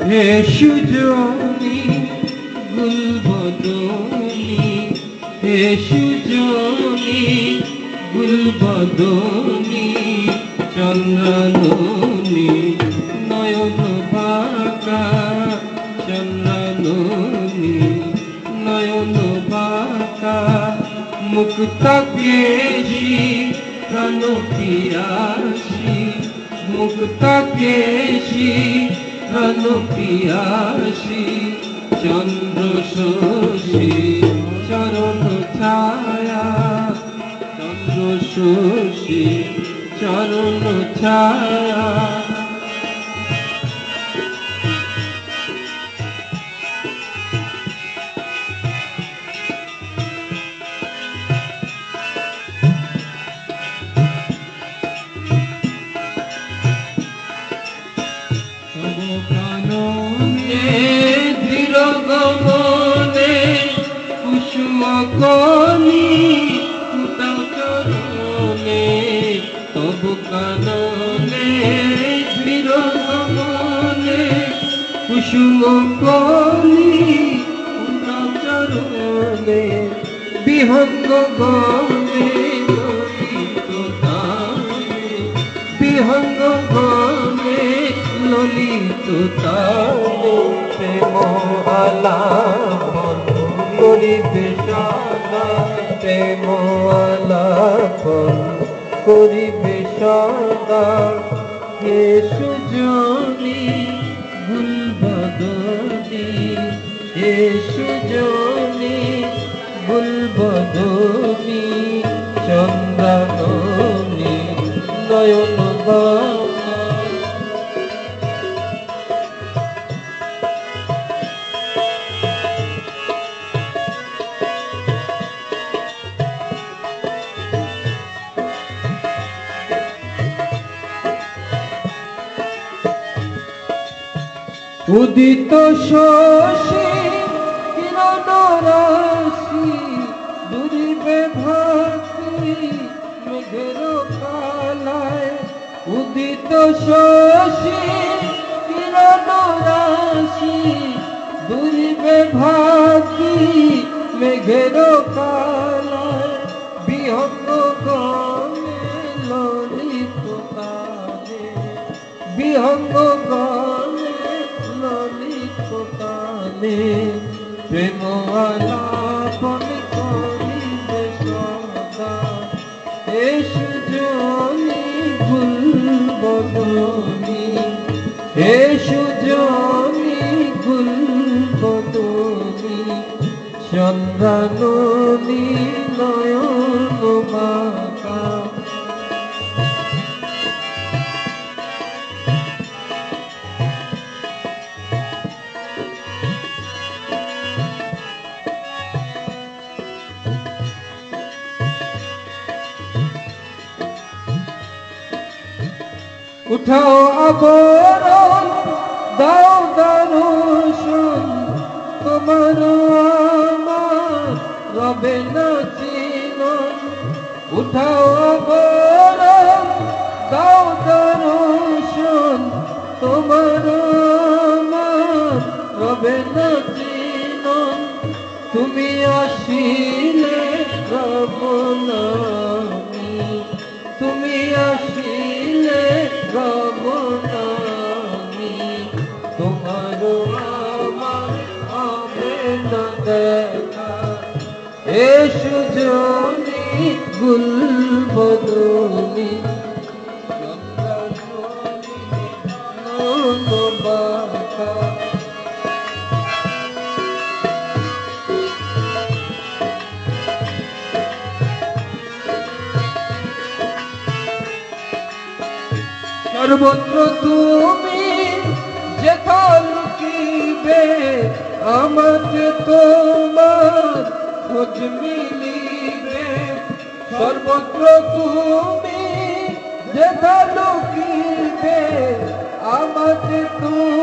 হে সুজনী গুলবদনী, হে সুজনী গুলবদনী, চন্দ্রাননী নয়ন বাঁকা, চন্দ্রাননী নয়ন বাঁকা, মুক্তা কেশী প্রাণ পিয়াসী, মুক্তা কেশী প্রাণ পিয়াসী, চন্দ্র শশী চরণ ছায়া, চন্দ্র শশী চরণ ছায়া। কলি ফুটাও চরণে, তবু কাননে ধীর গমনে, কুসুম কলি ফুটাও চরণে, বিহঙ্গ গমে ললিত তানে, বিহঙ্গ গমে ললিত তানে, প্রেম আলাপন করিবে সদা, প্রেম আলাপন করিবে সদা, হে সুজনী গুলবদনী, হে সুজনী গুলবদনী, চন্দ্রাননী নয়ন বাঁকা। উদিত শশী কিরণ রাশি, দুরিবে ভাতি মেঘের কালায়, উদিত শশী কিরণ রাশি, দুরিবে ভাতি মেঘের কালায়, বিহঙ্গ গমে ললিত তানে, বিহঙ্গ গমে ললিত তানে, প্রেম আলাপন করিবে সদা, হে সুজনী গুলবদনী, হে সুজনী গুলবদনী, চন্দ্রাননী নয়ন বাঁকা। উঠাও আবরণ দাও দর্শন, তোমার আমার রবে না চিনন, উঠাও আবরণ দাও দর্শন, তোমার আমার রবে না চিনন, তুমি আসিলে রব না আমি, তুমি আসিলে রব না আমি, তোমার আমার হবে না দেখা, হে সুজনী গুলবদনী, চন্দ্রাননী নয়ন বাঁকা। সর্বত্র তুমি যেথা লুকিবে, আমাকে তোমার খোঁজ মিলিবে, সর্বত্র তুমি যেথা লুকিবে, আমাকে তুমি